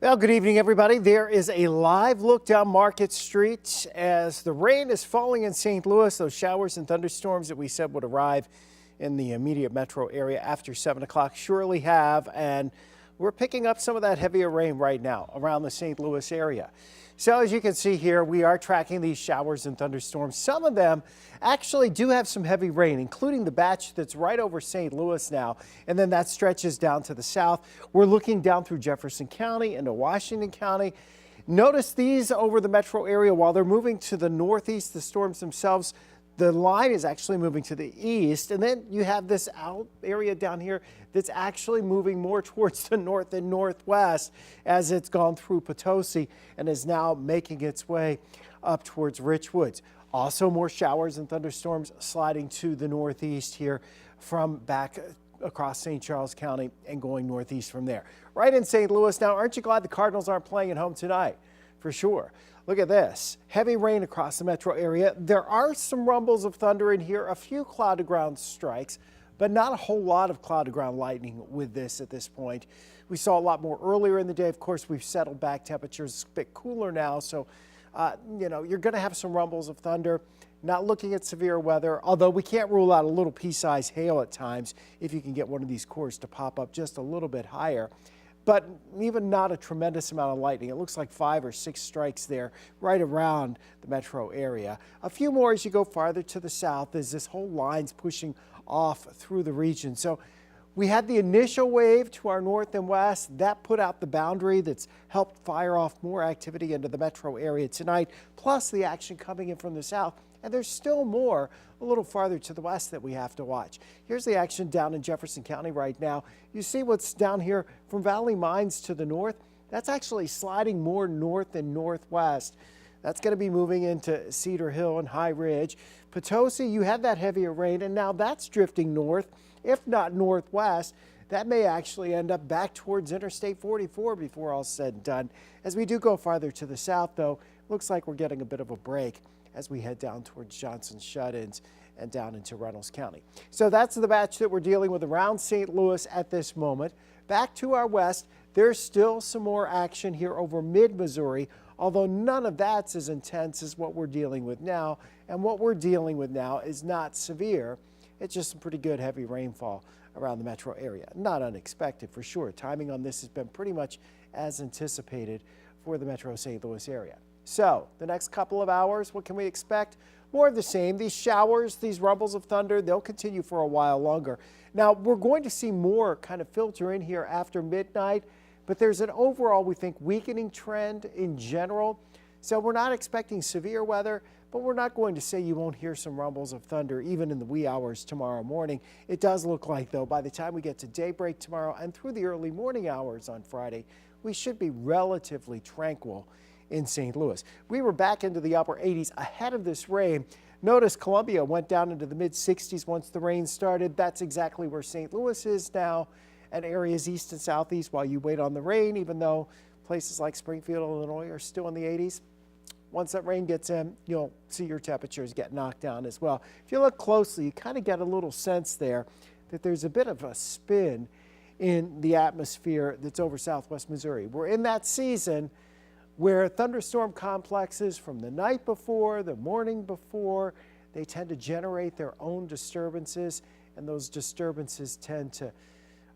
Well, good evening, everybody. There is a live look down Market Street as the rain is falling in St. Louis. Those showers and thunderstorms that we said would arrive in the immediate metro area after 7 o'clock surely have. And we're picking up some of that heavier rain right now around the St. Louis area. So as you can see here, we are tracking these showers and thunderstorms. Some of them actually do have some heavy rain, including the batch that's right over St. Louis now. And then that stretches down to the south. We're looking down through Jefferson County into Washington County. Notice these over the metro area while they're moving to the northeast, the storms themselves. The line is actually moving to the east, and then you have this out area down here that's actually moving more towards the north and northwest as it's gone through Potosi and is now making its way up towards Rich Woods. Also more showers and thunderstorms sliding to the northeast here from back across St. Charles County and going northeast from there. Right in St. Louis now, aren't you glad the Cardinals aren't playing at home tonight? For sure. Look at this. Heavy rain across the metro area. There are some rumbles of thunder in here, a few cloud to ground strikes, but not a whole lot of cloud to ground lightning with this at this point. We saw a lot more earlier in the day. Of course, we've settled back. Temperatures a bit cooler now, so you're going to have some rumbles of thunder. Not looking at severe weather, although we can't rule out a little pea-sized hail at times if you can get one of these cores to pop up just a little bit higher. But even not a tremendous amount of lightning. It looks like 5 or 6 strikes there right around the metro area. A few more as you go farther to the south as this whole line's pushing off through the region. So we had the initial wave to our north and west. That put out the boundary that's helped fire off more activity into the metro area tonight, plus the action coming in from the south. And there's still more a little farther to the west that we have to watch. Here's the action down in Jefferson County right now. You see what's down here from Valley Mines to the north? That's actually sliding more north and northwest. That's going to be moving into Cedar Hill and High Ridge. Potosi, you had that heavier rain, and now that's drifting north, if not northwest. That may actually end up back towards Interstate 44 before all's said and done. As we do go farther to the south, though, looks like we're getting a bit of a break as we head down towards Johnson Shut-ins and down into Reynolds County. So that's the batch that we're dealing with around St. Louis at this moment. Back to our west, there's still some more action here over mid-Missouri, although none of that's as intense as what we're dealing with now. And what we're dealing with now is not severe. It's just some pretty good heavy rainfall around the metro area. Not unexpected for sure. Timing on this has been pretty much as anticipated for the metro St. Louis area. So the next couple of hours, what can we expect? More of the same. These showers, these rumbles of thunder, they'll continue for a while longer. Now, we're going to see more kind of filter in here after midnight, but there's an overall, we think, weakening trend in general. So we're not expecting severe weather, but we're not going to say you won't hear some rumbles of thunder even in the wee hours tomorrow morning. It does look like, though, by the time we get to daybreak tomorrow and through the early morning hours on Friday, we should be relatively tranquil in St. Louis. We were back into the upper 80s ahead of this rain. Notice Columbia went down into the mid 60s once the rain started. That's exactly where St. Louis is now, and areas east and southeast while you wait on the rain, even though places like Springfield, Illinois are still in the 80s. Once that rain gets in, you'll see your temperatures get knocked down as well. If you look closely, you kind of get a little sense there that there's a bit of a spin in the atmosphere that's over southwest Missouri. We're in that season where thunderstorm complexes from the night before, the morning before, they tend to generate their own disturbances, and those disturbances tend to,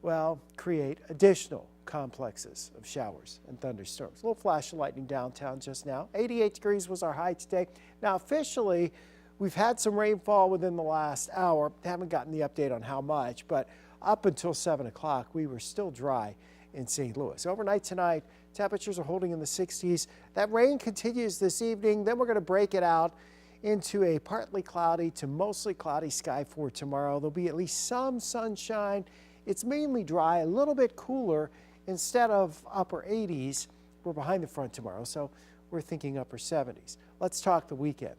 well, create additional complexes of showers and thunderstorms. A little flash of lightning downtown just now. 88 degrees was our high today. Now, officially, we've had some rainfall within the last hour. Haven't gotten the update on how much, but up until 7 o'clock, we were still dry in St. Louis. Overnight tonight, temperatures are holding in the 60s. That rain continues this evening. Then we're going to break it out into a partly cloudy to mostly cloudy sky for tomorrow. There'll be at least some sunshine. It's mainly dry, a little bit cooler. Instead of upper 80s, we're behind the front tomorrow, so we're thinking upper 70s. Let's talk the weekend.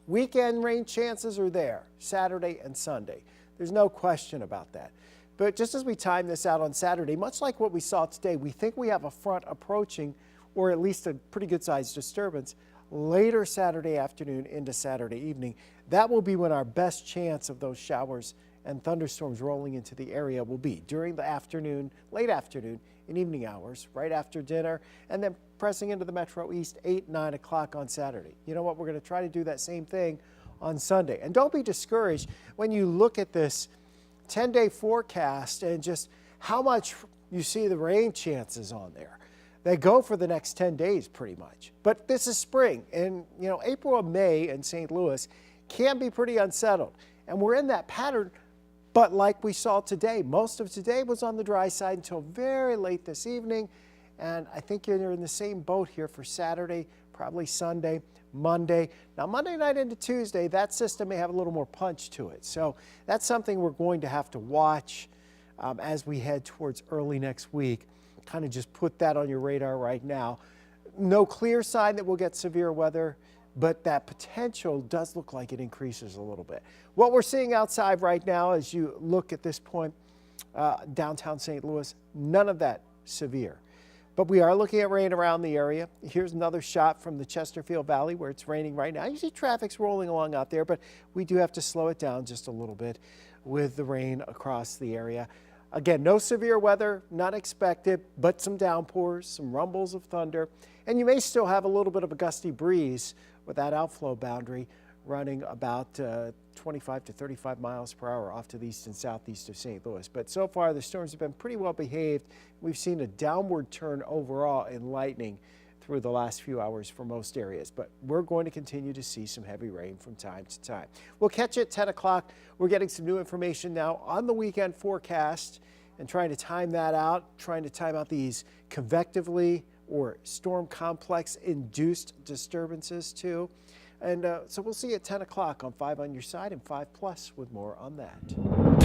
Weekend rain chances are there, Saturday and Sunday. There's no question about that. But just as we time this out on Saturday, much like what we saw today, we think we have a front approaching, or at least a pretty good sized disturbance, later Saturday afternoon into Saturday evening. That will be when our best chance of those showers and thunderstorms rolling into the area will be during the afternoon, late afternoon and evening hours, right after dinner, and then pressing into the Metro East 8, 9 o'clock on Saturday. You know what? We're going to try to do that same thing on Sunday. And don't be discouraged when you look at this 10-day forecast and just how much you see the rain chances on there. They go for the next 10 days pretty much. But this is spring, and you know, April and May in St. Louis can be pretty unsettled. And we're in that pattern, but like we saw today, most of today was on the dry side until very late this evening. And I think you're in the same boat here for Saturday, probably Sunday, Monday. Now, Monday night into Tuesday, that system may have a little more punch to it. So that's something we're going to have to watch as we head towards early next week. Kind of just put that on your radar right now. No clear sign that we'll get severe weather, but that potential does look like it increases a little bit. What we're seeing outside right now, as you look at this point, downtown St. Louis, none of that severe. But we are looking at rain around the area. Here's another shot from the Chesterfield Valley where it's raining right now. You see traffic's rolling along out there, but we do have to slow it down just a little bit with the rain across the area. Again, no severe weather, not expected, but some downpours, some rumbles of thunder, and you may still have a little bit of a gusty breeze with that outflow boundary running about 25 to 35 miles per hour off to the east and southeast of St. Louis. But so far, the storms have been pretty well behaved. We've seen a downward turn overall in lightning through the last few hours for most areas, but we're going to continue to see some heavy rain from time to time. We'll catch you at 10 o'clock. We're getting some new information now on the weekend forecast and trying to time that out, trying to time out these convectively or storm complex induced disturbances too. And so we'll see you at 10 o'clock on 5 on Your Side and 5 Plus with more on that.